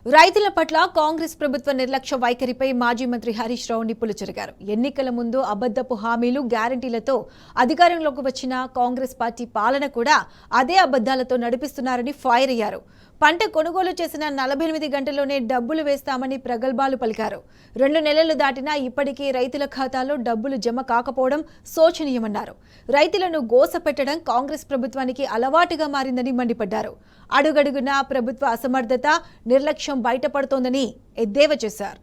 రైతుల పట్ల కాంగ్రెస్ ప్రభుత్వ నిర్లక్ష్య వైఖరిపై మాజీ మంత్రి హరీష్ రావు నిప్పులు చెరిగారు. ఎన్నికల ముందు అబద్ధపు హామీలు గ్యారంటీలతో అధికారంలోకి వచ్చిన కాంగ్రెస్ పార్టీ పాలన కూడా అదే అబద్ధాలతో నడిపిస్తున్నారని ఫైర్ అయ్యారు. పంట కొనుగోలు చేసిన 48 గంటల్లోనే డబ్బులు వేస్తామని ప్రగల్భాలు పలికారు. 2 నెలలు దాటినా ఇప్పటికీ రైతుల ఖాతాలో డబ్బులు జమ కాకపోవడం శోచనీయమన్నారు. రైతులను గోసపెట్టడం కాంగ్రెస్ ప్రభుత్వానికి అలవాటుగా మారిందని మండిపడ్డారు. అడుగడుగునా ప్రభుత్వ అసమర్థత, నిర్లక్ష్యం బయటపడుతోందని ఎద్దేవా చేశారు.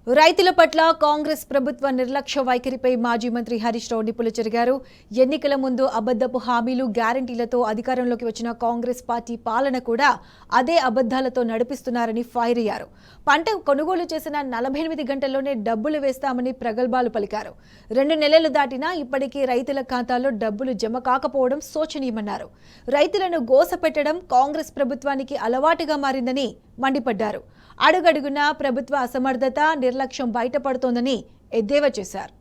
రైతుల పట్ల కాంగ్రెస్ ప్రభుత్వ నిర్లక్ష్య వైఖరిపై మాజీ మంత్రి హరీష్ రావు నిప్పులు చెరిగారు. ఎన్నికల ముందు అబద్ధపు హామీలు గ్యారంటీలతో అధికారంలోకి వచ్చిన కాంగ్రెస్ పార్టీ పాలన కూడా అదే అబద్ధాలతో నడిపిస్తున్నారని ఫైర్ అయ్యారు. పంట కొనుగోలు చేసిన 48 గంటల్లోనే డబ్బులు వేస్తామని ప్రగల్భాలు పలికారు. 2 నెలలు దాటినా ఇప్పటికీ రైతుల ఖాతాలో డబ్బులు జమ కాకపోవడం శోచనీయమన్నారు. రైతులను గోసపెట్టడం కాంగ్రెస్ ప్రభుత్వానికి అలవాటుగా మారిందని మండిపడ్డారు. అడుగడుగునా ప్రభుత్వ అసమర్థత, నిర్లక్ష్యం బయటపడుతోందని ఎద్దేవా చేశారు.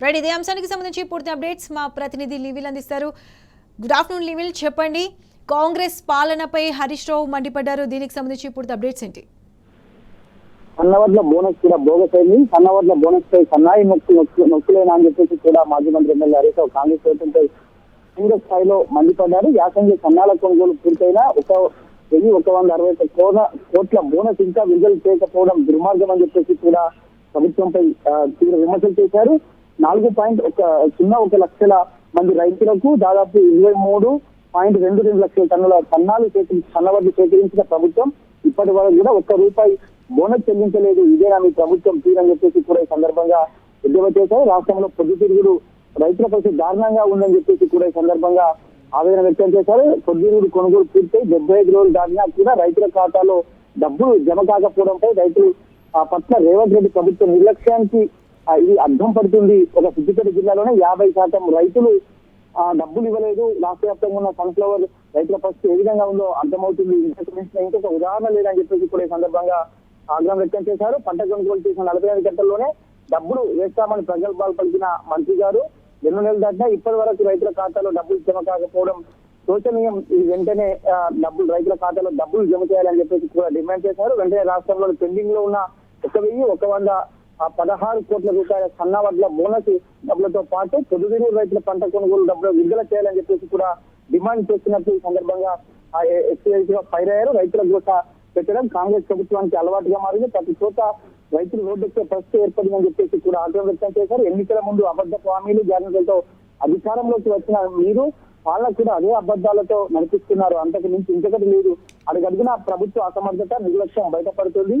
రైట్, ఇదే అంశానికి సంబంధించి పూర్తి అప్డేట్స్ మా ప్రతినిధి లీవిల్ అందిస్తారు. గుడ్ ఆఫ్టర్నూన్ లీవిల్, చెప్పండి, కాంగ్రెస్ పాలనపై హరీష్ రావు మండిపడ్డారు. దీనికి సంబంధించి పూర్తి అప్డేట్స్ ఏంటి? సన్నవడ్ల బోనస్ కూడా బోగస్ అయింది. సన్నవడ్ల బోనస్ పై సన్నాయి నొక్కులేనా అని చెప్పేసి కూడా మాజీ మంత్రి ఎమ్మెల్యే హరీష్ రావు కాంగ్రెస్ ప్రభుత్వంపై తీవ్ర స్థాయిలో మండిపడ్డారు. యాసంగి సన్నాల కొనుగోలు పూర్తయిన 1,160 కోట్ల బోనస్ ఇంకా విడుదల చేయకపోవడం దుర్మార్గం అని చెప్పేసి కూడా ప్రభుత్వంపై తీవ్ర విమర్శలు చేశారు. 4.01 లక్షల మంది రైతులకు దాదాపు 23.22 లక్షల టన్నుల సన్నవడ్లు సేకరించిన ప్రభుత్వం ఇప్పటి వరకు కూడా ₹1 బోనస్ చెల్లించలేదు. ఇదేనా మీ ప్రభుత్వం తీరని చెప్పేసి కూడా ఈ సందర్భంగా ఎద్దేవా చేశారు. రాష్ట్రంలో పొద్దుతిరుగుడు రైతుల పరిస్థితి దారుణంగా ఉందని చెప్పేసి కూడా ఈ సందర్భంగా ఆవేదన వ్యక్తం చేశారు. పొద్దుతిరుగుడు కొనుగోలు పూర్తయి 75 రోజులు దాటినా కూడా రైతుల ఖాతాలో డబ్బులు జమ కాకపోవడంపై రైతులు పట్ల రేవంత్ రెడ్డి ప్రభుత్వ నిర్లక్ష్యానికి ఇది అర్థం పడుతుంది. ఒక సిద్దిపేట జిల్లాలోనే 50% రైతులు డబ్బులు ఇవ్వలేదు. రాష్ట్ర వ్యాప్తంగా ఉన్న సన్ఫ్లవర్ రైతుల పరిస్థితి ఏ విధంగా ఉందో అర్థమవుతుంది. ఇంకొక ఉదాహరణ లేదని చెప్పేసి కూడా ఈ సందర్భంగా ఆగ్రహం వ్యక్తం చేశారు. పంట కొనుగోలు చేసిన 45 గంటల్లోనే డబ్బులు వేస్తామని ప్రగల్భాలు పలికిన మంత్రి గారు 2 నెలలు దాటినా ఇప్పటి వరకు రైతుల ఖాతాలో డబ్బులు జమ కాకపోవడం శోచనీయం. ఇది వెంటనే రైతుల ఖాతాలో డబ్బులు జమ చేయాలని చెప్పేసి కూడా డిమాండ్ చేశారు. వెంటనే రాష్ట్రంలో పెండింగ్ లో ఉన్న 1,116 కోట్ల రూపాయల సన్నవడ్ల బోనస్ డబ్బులతో పాటు పొద్దుతిరుగుడు రైతుల పంట కొనుగోలు డబ్బులు విడుదల చేయాలని చెప్పేసి కూడా డిమాండ్ చేస్తున్నట్టు ఈ సందర్భంగా ఎక్స్పీరియన్స్ గా ఫైర్ అయ్యారు. రైతుల గోస పెట్టడం కాంగ్రెస్ ప్రభుత్వానికి అలవాటుగా మారింది. ప్రతి చోట రైతులు రోడ్డెక్కే పరిస్థితి ఏర్పడిందని చెప్పేసి కూడా ఆగ్రహం వ్యక్తం చేశారు. ఎన్నికల ముందు అబద్ధపు హామీలు గ్యారంటీలతో అధికారంలోకి వచ్చిన మీరు పాలన కూడా అదే అబద్ధాలతో నడిపిస్తున్నారు. అంతకు మించి ఇంకొకటి లేదు. అడుగడుగున ప్రభుత్వ అసమర్థత, నిర్లక్ష్యం బయటపడుతుంది.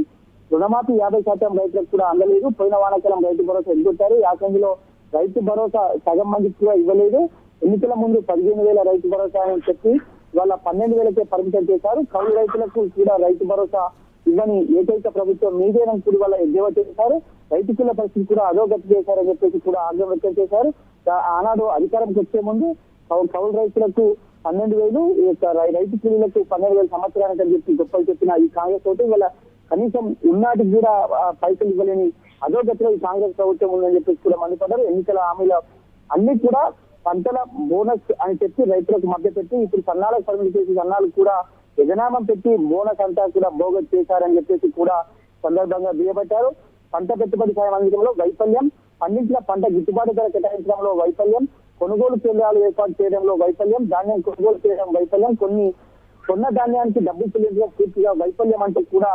రుణమాఫీ 50% రైతులకు కూడా అందలేదు. పోయిన వానాకాలం రైతు భరోసా ఎగ్గొట్టారు. యాసంగిలో రైతు భరోసా సగం మందికి కూడా ఇవ్వలేదు. ఎన్నికల ముందు 15,000 రైతు భరోసా అని చెప్పి వాళ్ళ 12,000కే పరిమితం చేశారు. కౌలు రైతులకు కూడా రైతు భరోసా ఇవన్నీ ఏకైక ప్రభుత్వం మీదేనని కూడా వాళ్ళ ఎద్దేవా చేశారు. రైతుల పరిస్థితి కూడా అధోగతి చేశారని చెప్పేసి కూడా ఆగ్రహం వ్యక్తం చేశారు. ఆనాడు అధికారంకి వచ్చే ముందు కౌలు రైతులకు 12,000, రైతు కూలీలకు 12,000 సంవత్సరానికి అని చెప్పి గొప్పలు చెప్పిన ఈ కాంగ్రెస్ ప్రభుత్వం వాళ్ళ కనీసం ఉన్నాటికి కూడా పైసలు ఇవ్వలేని అధోగతిలో ఈ కాంగ్రెస్ ప్రభుత్వం ఉందని చెప్పేసి కూడా మండిపడ్డారు. ఎన్నికల హామీల అన్ని కూడా పంటల బోనస్ అని చెప్పి రైతులకు మధ్య పెట్టి ఇప్పుడు సన్నాలకు పరిమితి చేసి సన్నాలకు కూడా ఎగనామం పెట్టి బోనస్ అంతా కూడా బోగస్ చేశారని చెప్పేసి కూడా సందర్భంగా దుయ్యబట్టారు. పంట పెట్టుబడి సాయం అందించడంలో వైఫల్యం, పండించిన పంట గిట్టుబాటు ధర కేటాయించడంలో వైఫల్యం, కొనుగోలు కేంద్రాలు ఏర్పాటు చేయడంలో వైఫల్యం, ధాన్యం కొనుగోలు చేయడం వైఫల్యం, కొన్న ధాన్యానికి డబ్బులు చెల్లించడం పూర్తిగా వైఫల్యం అంటూ కూడా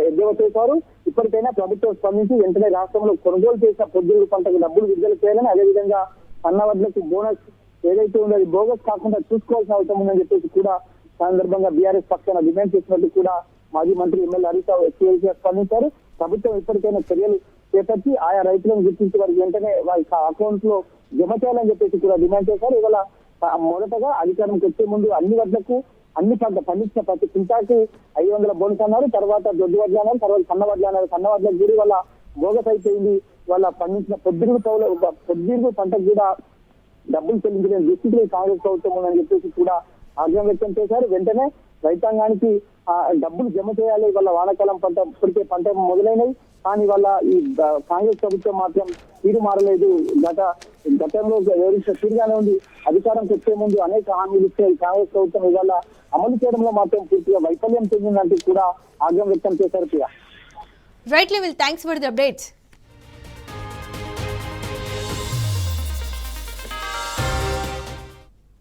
ఎద్దేవా చేశారు. ఇప్పటికైనా ప్రభుత్వం స్పందించి వెంటనే రాష్ట్రంలో కొనుగోలు చేసిన పొద్దుగుడు పంటకు డబ్బులు విడుదల చేయాలని, అదేవిధంగా సన్నవడ్లకు బోనస్ ఏదైతే ఉందో అది బోగస్ కాకుండా చూసుకోవాల్సిన అవసరం ఉందని చెప్పేసి కూడా సందర్భంగా బీఆర్ఎస్ పక్షాన డిమాండ్ చేసినట్టు కూడా మాజీ మంత్రి ఎమ్మెల్యే హరీష్ రావు ఎక్స్పీరియన్స్ స్పందించారు. ప్రభుత్వం ఇప్పటికైనా చర్యలు చేపట్టి ఆయా రైతులను గుర్తించి వారికి వెంటనే వారి అకౌంట్ లో జమ చేయాలని చెప్పేసి కూడా డిమాండ్ చేశారు. ఇవాళ మొదటగా అధికారంకి వచ్చే ముందు అన్ని వడ్లకు అన్ని పండించిన ప్రతి కింటాకి 500 బోనస్ అన్నారు. తర్వాత దొడ్డు వడ్లు అన్నారు, తర్వాత సన్న వడ్లు అన్నారు. సన్న వడ్ల గురి వల్ల బోగస్ అయిపోయింది. వాళ్ళ పండించిన పొద్దుగు పంటకు కూడా డబ్బులు చెల్లించిన దుస్థితిలో కాంగ్రెస్ ప్రభుత్వం ఉందని చెప్పేసి కూడా ఆగ్రహం వ్యక్తం చేశారు. వెంటనే రైతాంగానికి డబ్బులు జమ చేయాలి. వాళ్ళ వానాకాలం పంట ఇప్పటికే పంట మొదలైనవి, కానీ వాళ్ళ ఈ కాంగ్రెస్ ప్రభుత్వం మాత్రం తీరు మారలేదు. గతంలో ఎవరిస్తే తీరుగానే ఉంది. అధికారంకి వచ్చే ముందు అనేక హామీలు ఇచ్చే ఈ కాంగ్రెస్ ప్రభుత్వం ఇవాళ అమలు చేయడంలో మాత్రం పూర్తిగా వైఫల్యం చెందిందంటూ కూడా ఆగ్రహం వ్యక్తం చేశారు. Right level, thanks for the updates.